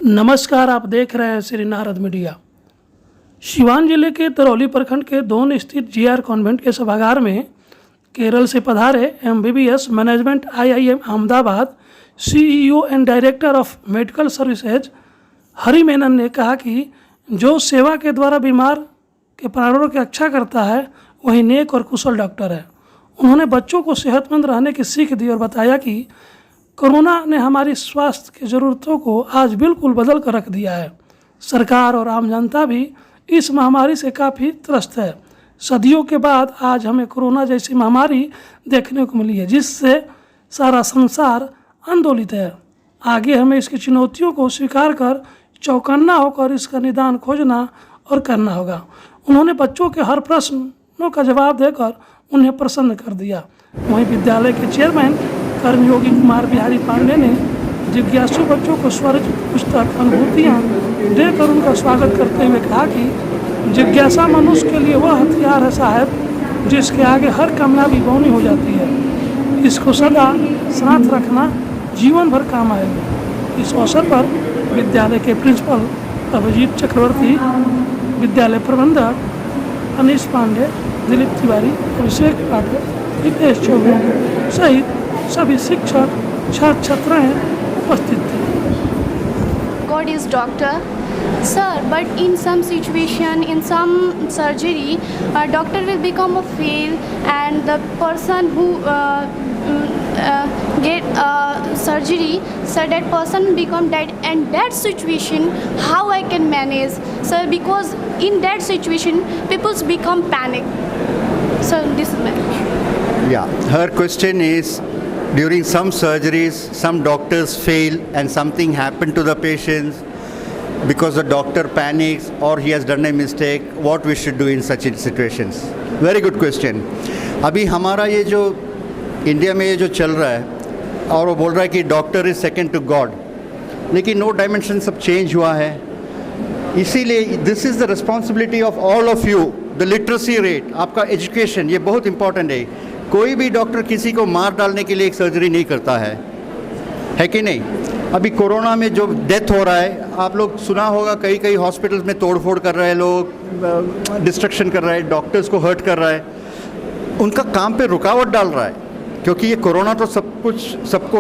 नमस्कार, आप देख रहे हैं श्री नारद मीडिया। सिवान जिले के तरौली प्रखंड के दोन स्थित जीआर कॉन्वेंट के सभागार में केरल से पधारे MBBS management IIM Ahmedabad CEO and director of medical services Hari Menon ने कहा कि जो सेवा के द्वारा बीमार के प्राणों की रक्षा करता है वही नेक और कुशल डॉक्टर है। उन्होंने बच्चों को सेहतमंद रहने की सीख दी और बताया कि कोरोना ने हमारी स्वास्थ्य की ज़रूरतों को आज बिल्कुल बदल कर रख दिया है। सरकार और आम जनता भी इस महामारी से काफ़ी त्रस्त है। सदियों के बाद आज हमें कोरोना जैसी महामारी देखने को मिली है जिससे सारा संसार आंदोलित है। आगे हमें इसकी चुनौतियों को स्वीकार कर चौकन्ना होकर इसका निदान खोजना और करना होगा। उन्होंने बच्चों के हर प्रश्नों का जवाब देकर उन्हें प्रसन्न कर दिया। वहीं विद्यालय के चेयरमैन कर्मयोगी कुमार बिहारी पांडे ने जिज्ञासु बच्चों को स्वरचित पुस्तक अनुभूतियाँ देकर उनका स्वागत करते हुए कहा कि जिज्ञासा मनुष्य के लिए वह हथियार है साहब जिसके आगे हर कामयाबी बौनी हो जाती है। इसको सदा साथ रखना जीवन भर काम आएगा। इस अवसर पर विद्यालय के प्रिंसिपल अभिजीत चक्रवर्ती, विद्यालय प्रबंधक अनीश पांडे, दिलीप तिवारी, अभिषेक पाठक, हितेश चौबे सहित सभी शिक्षक छात्र छात्राएं उपस्थित थे। God is doctor, sir, but in some situation, in some surgery, a doctor will become a fail, and the person who get surgery, so that person become dead. And that situation, how I can manage, sir? Because in that situation, people become panic. So this is my question. Yeah, her question is, during some surgeries, some doctors fail and something happened to the patients because the doctor panics or he has done a mistake. What we should do in such situations? Very good question. अभी हमारा ये जो India में ये जो चल रहा है और वो बोल रहा है कि doctor is second to God, लेकिन नो डायमेंशन सब चेंज हुआ है। इसीलिए this is the responsibility of all of you. The literacy rate, आपका एजुकेशन, ये बहुत इंपॉर्टेंट है। कोई भी डॉक्टर किसी को मार डालने के लिए एक सर्जरी नहीं करता है कि नहीं? अभी कोरोना में जो डेथ हो रहा है, आप लोग सुना होगा, कई कई हॉस्पिटल्स में तोड़फोड़ कर रहे हैं लोग, डिस्ट्रक्शन कर रहा है, डॉक्टर्स को हर्ट कर रहा है, उनका काम पे रुकावट डाल रहा है। क्योंकि ये कोरोना तो सबको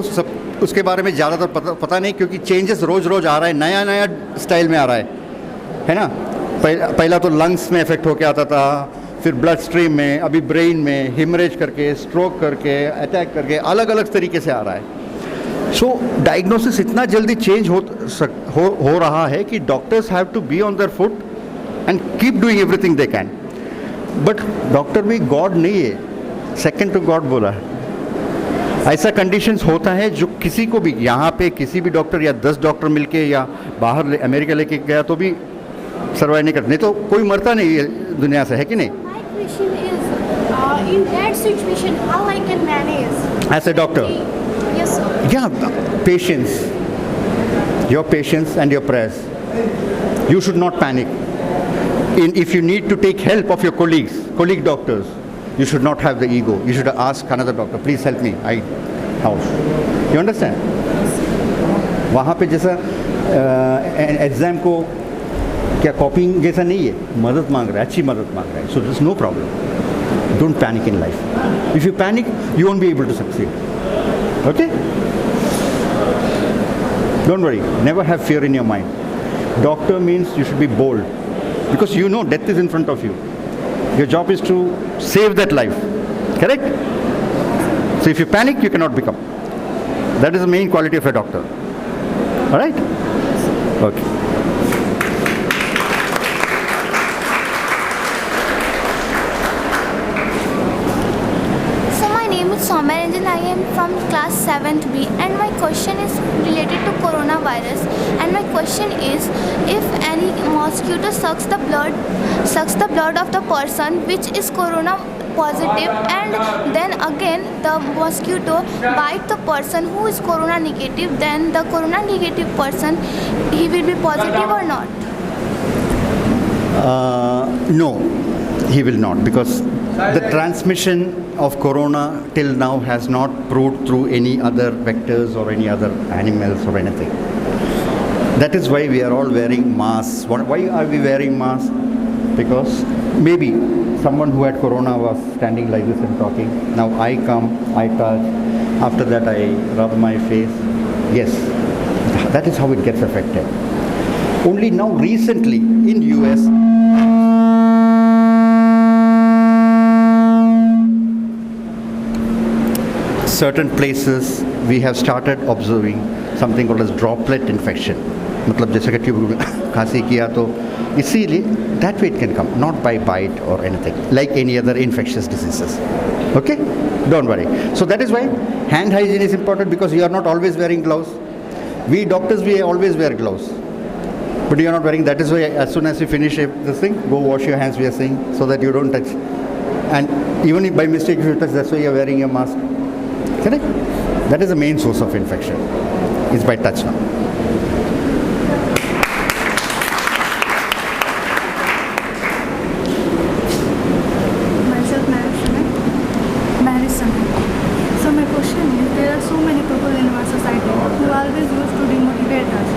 उसके बारे में ज़्यादातर पता नहीं, क्योंकि चेंजेस रोज़ रोज़ आ रहा है, नया नया स्टाइल में आ रहा है ना। पहला तो लंग्स में इफेक्ट होके आता था, फिर ब्लड स्ट्रीम में, अभी ब्रेन में, हिमरेज करके, स्ट्रोक करके, अटैक करके, अलग अलग तरीके से आ रहा है। सो डायग्नोसिस इतना जल्दी चेंज हो रहा है कि doctors have to be on their foot and keep doing everything they can. But doctor भी गॉड नहीं है, सेकंड टू गॉड बोला है। ऐसा कंडीशंस होता है जो किसी को भी, यहाँ पे किसी भी डॉक्टर या 10 डॉक्टर मिलके या बाहर अमेरिका लेके गया तो भी सर्वाइव नहीं करते, नहीं तो कोई मरता नहीं है दुनिया से, है कि नहीं? In that situation, how I can manage? As a doctor? Yes, sir. Yeah, patience. Your patience and your prayers. You should not panic. If you need to take help of your colleague doctors, you should not have the ego. You should ask another doctor, please help me. How? You understand? वहाँ पे जैसा exam को क्या कॉपिंग जैसा नहीं है, मदद मांग रहा है, अच्छी मदद मांग रहा है. So there's no problem. Don't panic in life. If you panic, you won't be able to succeed. Okay? Don't worry. Never have fear in your mind. Doctor means you should be bold, because you know death is in front of you. Your job is to save that life. Correct? So if you panic, you cannot become. That is the main quality of a doctor. All right? Okay. I am from class 7th B, and my question is related to coronavirus. And my question is, if any mosquito sucks the blood of the person which is corona positive, and then again the mosquito bite the person who is corona negative, then the corona negative person, he will be positive or not? No, he will not, because the transmission of corona till now has not proved through any other vectors or any other animals or anything. That is why we are all wearing masks. Why are we wearing masks? Because maybe someone who had corona was standing like this and talking. Now I come, I touch. After that I rub my face. Yes, that is how it gets affected. Only now recently in US, certain places we have started observing something called as droplet infection. मतलब जैसे कि tube खांसी किया तो इसीलिए that way it can come, not by bite or anything, like any other infectious diseases. Okay? Don't worry. So that is why hand hygiene is important, because you are not always wearing gloves. We doctors, we always wear gloves. But you are not wearing. That is why as soon as you finish this thing, go wash your hands, we are saying, so that you don't touch. And even if by mistake if you touch, that's why you are wearing a mask. Correct? That is the main source of infection. It's by touch now. Myself, Marison. So my question is, there are so many people in our society who always used to demotivate us.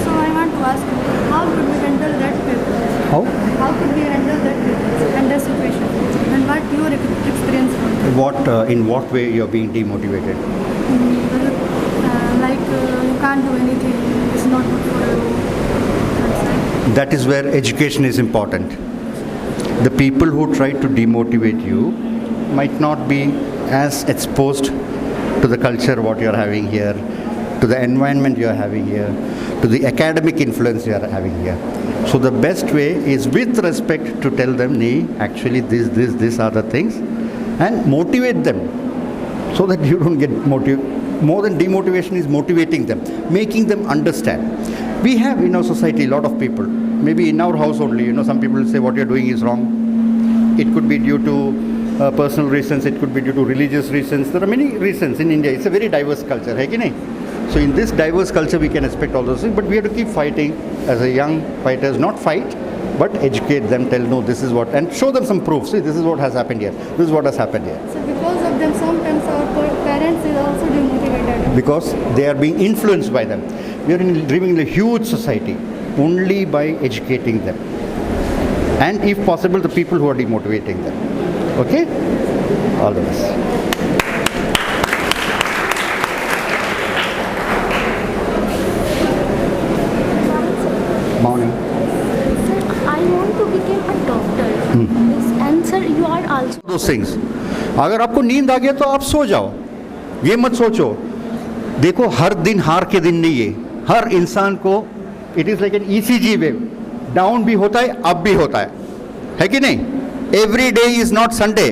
So I want to ask you, how could we handle that people? How? How could we handle that people and that situation? And what your experience was? In what way you are being demotivated? Like you can't do anything, it's not good for you. That's right. That is where education is important. The people who try to demotivate you might not be as exposed to the culture what you are having here, to the environment you are having here, to the academic influence you are having here. So the best way is with respect to tell them, nee, actually these are the things, and motivate them so that you don't get motivated. More than demotivation is motivating them, making them understand. We have in our society a lot of people, maybe in our house only, some people say what you're doing is wrong. It could be due to personal reasons, it could be due to religious reasons. There are many reasons in India. It's a very diverse culture, hai ki nahi? So in this diverse culture we can expect all those things, but we have to keep fighting as a young fighters, not fight, but educate them, tell no, this is what, and show them some proof. See, this is what has happened here, this is what has happened here. So because of them, sometimes our parents is also demotivated. Because they are being influenced by them. We are living in a huge society only by educating them, and if possible the people who are demotivating them. Okay? All the best. Morning. Sir, I want to become a doctor. Yes, and sir, you are also. Those things. अगर आपको नींद आ गया तो आप सो जाओ, ये मत सोचो. देखो हर दिन हार के दिन नहीं है. हर इंसान को it is like an ECG wave, down भी होता है, अप भी होता है कि नहीं? Every day is not Sunday.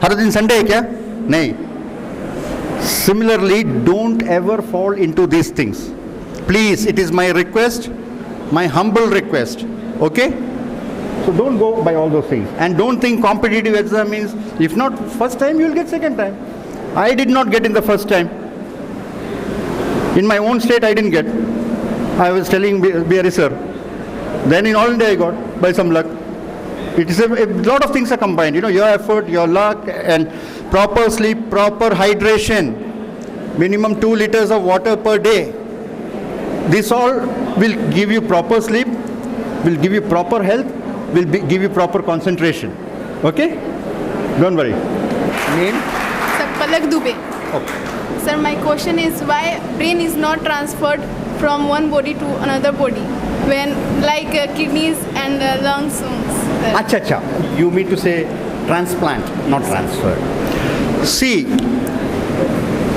हर दिन संडे है क्या? नहीं. Similarly, don't ever fall into these things. Please, it is my request, my humble request. Okay? So don't go by all those things. And don't think competitive exam means, if not first time, you will get second time. I did not get in the first time. In my own state, I didn't get. I was telling BRE sir. Then in All India, I got by some luck. It is a lot of things are combined. Your effort, your luck, and proper sleep, proper hydration, minimum 2 liters of water per day. This all will give you proper sleep, will give you proper health, will give you proper concentration. Okay? Don't worry. Name? Sir, Palak Dubey. Okay. Sir, my question is why brain is not transferred from one body to another body when like kidneys and lungs? Acha. You mean to say transplant, not transfer. See,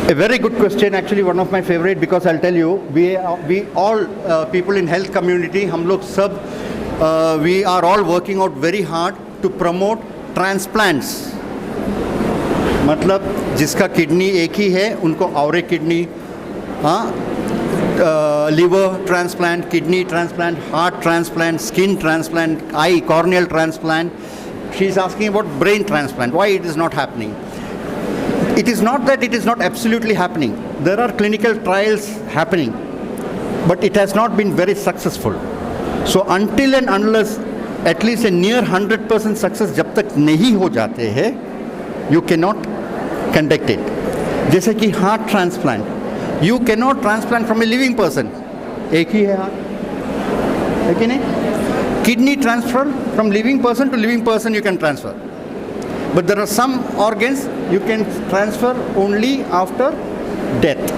a very good question, actually one of my favorite, because I'll tell you, we all people in health community, hum log sab, we are all working out very hard to promote transplants. मतलब जिसका kidney एक ही है उनको और एक kidney, liver transplant, kidney transplant, heart transplant, skin transplant, eye, corneal transplant. She is asking about brain transplant. Why it is not happening? It is not that it is not absolutely happening. There are clinical trials happening, but it has not been very successful. So until and unless at least a near 100% success जब तक नहीं हो जाते हैं, you cannot conduct it. जैसे कि heart transplant, you cannot transplant from a living person. एक ही है हाथ, है कि नहीं? Kidney transfer from living person to living person you can transfer, but there are some organs you can transfer only after death.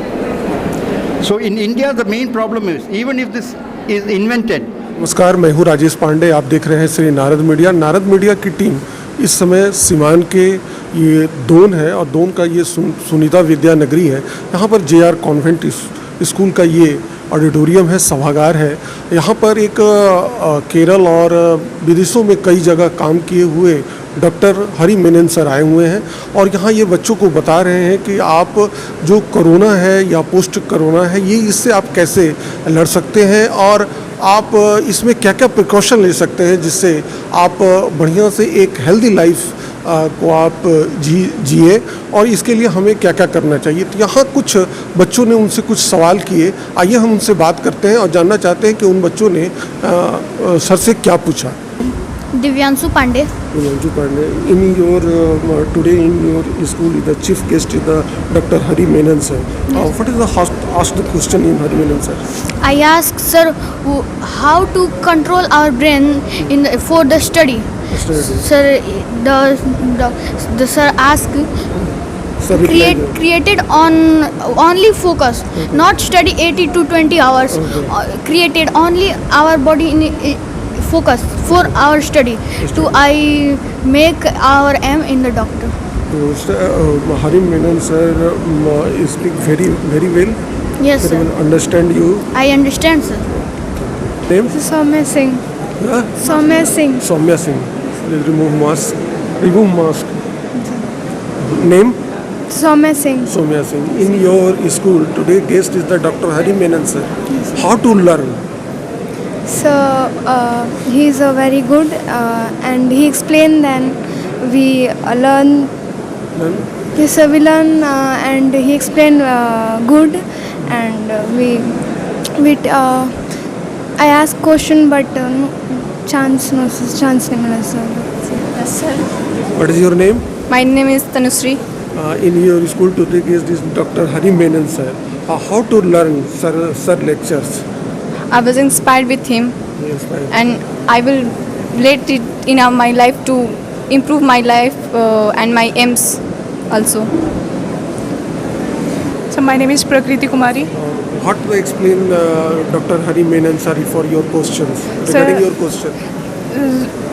So in India the main problem is, even if this is invented. नमस्कार, मैं हूँ राजेश पांडे। आप देख रहे हैं Shri Narad media. Narad media की team इस समय सीवान के ये दोन है और दोन का ये सुनीता विद्या नगरी है। यहाँ पर JR कॉन्वेंट स्कूल का ये ऑडिटोरियम है, सभागार है। यहाँ पर एक केरल और विदेशों में कई जगह काम किए हुए डॉक्टर हरि मेनन सर आए हुए हैं और यहाँ ये बच्चों को बता रहे हैं कि आप जो कोरोना है या पोस्ट कोरोना है, ये इससे आप कैसे लड़ सकते हैं और आप इसमें क्या क्या प्रिकॉशन ले सकते हैं जिससे आप बढ़िया से एक हेल्दी लाइफ को आप जिए और इसके लिए हमें क्या क्या करना चाहिए। तो यहाँ कुछ बच्चों ने उनसे कुछ सवाल किए, आइए हम उनसे बात करते हैं और जानना चाहते हैं कि उन बच्चों ने सर से क्या पूछा। Divyanshu Pandey. Divyanshu Pandey, in your today in your school, the chief guest is the Dr. Hari Menon sir. What is the asked question in Hari Menon sir? I asked sir how to control our brain for the study. Sir, the sir asked Sir, created on only focus, not study 80 to 20 hours. Created only our body in focus for our study to I make our aim in the doctor. Hari Menon sir speak very well. Yes sir. Will understand you. I understand sir. Name? Soumya Singh. Huh? Soumya Singh. Soumya Singh. Please remove mask. Remove mask. Name? Soumya Singh. Soumya Singh. In your school today guest is the Dr. Hari Menon sir. How to learn? So he is a very good and he explained. Then we learn. Learn? Yes, sir, we learn and he explained good and we I asked question but chance nahi mila sir. Yes, sir. What is your name? My name is Tanushree. In your school today guest is Dr. Hari Menon sir. How to learn sir lectures? I was inspired with him, Yes, fine. and I will relate it in my life to improve my life and my aims also. So my name is Prakriti Kumari. What to explain Dr. Hari Menon sir for your questions regarding your question?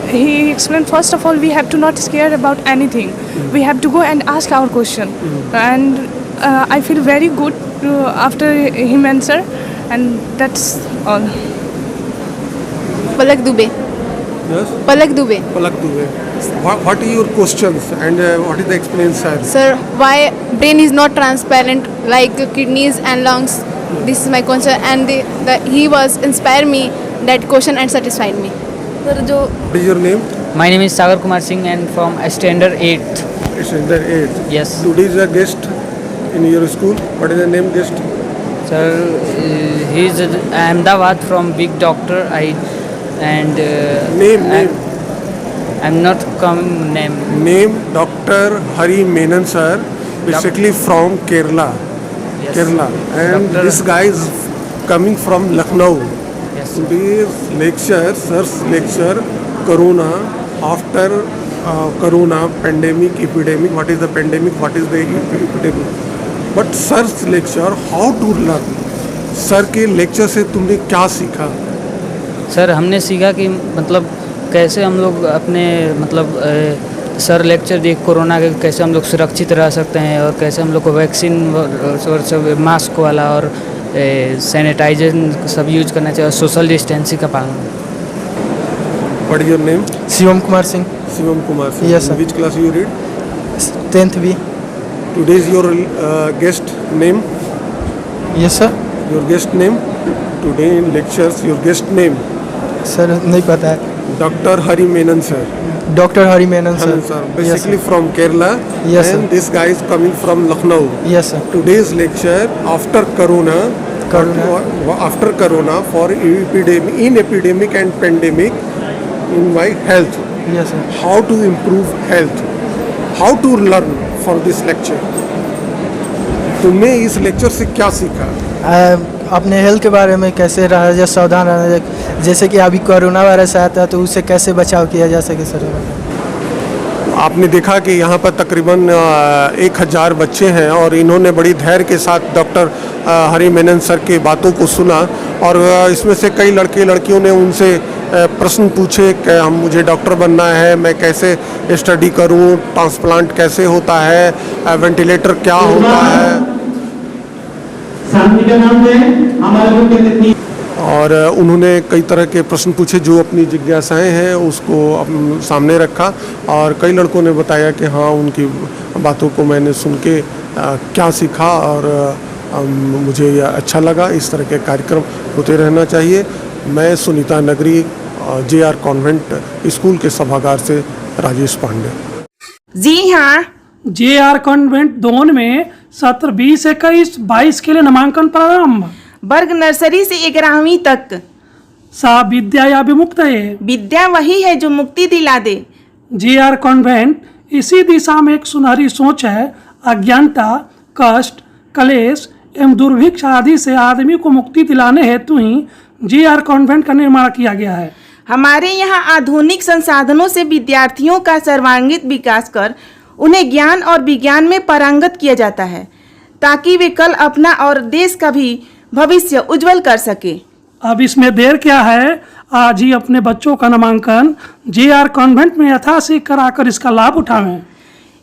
He explained, first of all, we have to not scare about anything. We have to go and ask our question. And I feel very good after him answer, and that's all. Palak Dubey. Yes. Palak Dubey. Palak Dubey. What are your questions and what is the explanation sir? Sir, why brain is not transparent like kidneys and lungs? This is my question, and he was inspired me that question and satisfied me. What is your name? My name is Sagar Kumar Singh and from standard 8th. Standard 8. Yes. Today is a guest in your school. What is the name guest? Sir, he is Ahmedabad from Big Doctor. Name. I'm not coming name. Name Dr. Hari Menon sir, basically from Kerala. Yes. Kerala. And Dr. this guy is coming from Lucknow. Yes. Today's lecture, sir's lecture, Corona, after Corona, pandemic, epidemic, what is the pandemic, what is the epidemic. But sir's lecture, how to learn. Sir के lecture से तुमने क्या सीखा? Sir हमने सीखा कि मतलब कैसे हम लोग अपने मतलब सर लेक्चर दिए कोरोना के, कैसे हम लोग सुरक्षित रह सकते हैं और कैसे हम लोग को वैक्सीन और सब मास्क वाला और सैनिटाइजर सब यूज करना चाहिए और सोशल डिस्टेंसिंग का पालन। What is your name? Shivam Kumar Singh. Shivam Kumar Singh. Yes, sir. Which class you read? 10th B. Today is your guest name? Yes sir. Your guest name? Today in lectures, your guest name? Sir नहीं पता है. Dr. Hari Menon sir. Dr. Hari Menon sir. Sir. Basically from Kerala. Yes, and sir. this guy is coming from Lucknow. Yes sir. Today's lecture after Corona. After Corona for epidemic and pandemic in my health. Yes sir. How to improve health. How to learn for this lecture. तुमने इस lecture से क्या सीखा? अपने health के बारे में कैसे रहा जाए, सावधान रहना जाए, जैसे कि अभी कोरोना वायरस आया था तो उससे कैसे बचाव किया जा सके सर। आपने देखा कि यहाँ पर तकरीबन 1000 बच्चे हैं और इन्होंने बड़ी धैर्य के साथ डॉक्टर हरि मेनन सर की बातों को सुना और इसमें से कई लड़के लड़कियों ने उनसे प्रश्न पूछे कि मुझे डॉक्टर बनना है, मैं कैसे स्टडी करूं, ट्रांसप्लांट कैसे होता है, वेंटिलेटर क्या होता है, और उन्होंने कई तरह के प्रश्न पूछे जो अपनी जिज्ञासाएं हैं उसको सामने रखा और कई लड़कों ने बताया कि हाँ उनकी बातों को मैंने सुन के क्या सीखा और मुझे यह अच्छा लगा। इस तरह के कार्यक्रम होते रहना चाहिए। मैं सुनीता नगरी JR कॉन्वेंट स्कूल के सभागार से राजेश पांडे। जी हाँ, JR कॉन्वेंट दोन में सत्र 20-21-22 के लिए नामांकन प्रारंभ। वर्ग नर्सरी से 11वीं तक। सा विद्या या विमुक्त है, विद्या वही है जो मुक्ति दिला दे। JR कॉन्वेंट इसी दिशा में एक सुनहरी सोच है। अज्ञानता, कष्ट, कलेश एवं दुर्भिक्ष आदि से आदमी को मुक्ति दिलाने हेतु ही JR कॉन्वेंट का निर्माण किया गया है। हमारे यहाँ आधुनिक संसाधनों से विद्यार्थियों का सर्वांगीण विकास कर उन्हें ज्ञान और विज्ञान में पारंगत किया जाता है ताकि वे कल अपना और देश का भी भविष्य उज्जवल कर सके। अब इसमें देर क्या है, आज ही अपने बच्चों का नामांकन JR कॉन्वेंट में यथाशीघ्र कराकर इसका लाभ उठाएं।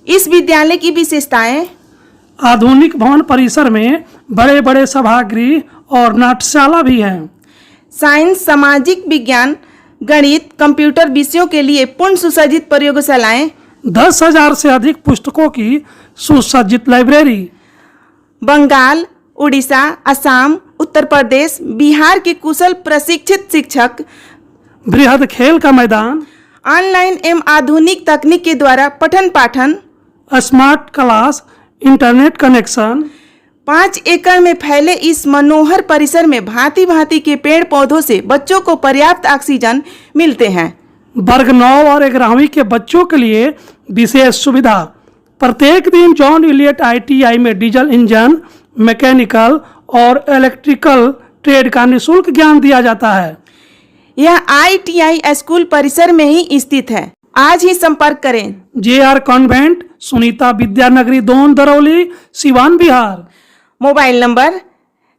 इस विद्यालय की विशेषताएं: आधुनिक भवन परिसर में बड़े बड़े सभागृह और नाट्यशाला भी हैं। साइंस, सामाजिक विज्ञान, गणित, कंप्यूटर विषयों के लिए पूर्ण सुसज्जित प्रयोगशालाएं, 10,000 से अधिक पुस्तकों की सुसज्जित लाइब्रेरी। बंगाल, उड़ीसा, असम, उत्तर प्रदेश, बिहार के कुशल प्रशिक्षित शिक्षक, बृहद खेल का मैदान, ऑनलाइन एवं आधुनिक तकनीक के द्वारा पठन पाठन, स्मार्ट क्लास, इंटरनेट कनेक्शन। 5 एकड़ में फैले इस मनोहर परिसर में भांति भांति के पेड़ पौधों से बच्चों को पर्याप्त ऑक्सीजन मिलते हैं। वर्ग 9 और 11वीं के बच्चों के लिए विशेष सुविधा। प्रत्येक दिन जॉन इलियट ITI में डीजल इंजन, मैकेनिकल और इलेक्ट्रिकल ट्रेड का निःशुल्क ज्ञान दिया जाता है। यह ITI स्कूल परिसर में ही स्थित है। आज ही संपर्क करें। JR कॉन्वेंट, सुनीता विद्यानगरी 2 दरौली, सिवान, बिहार। Mobile number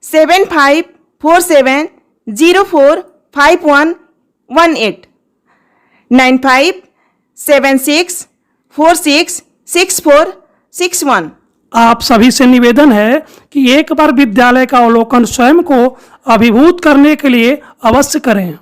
7547045118 9576466461। आप सभी से निवेदन है कि एक बार विद्यालय का अवलोकन स्वयं को अभिभूत करने के लिए अवश्य करें।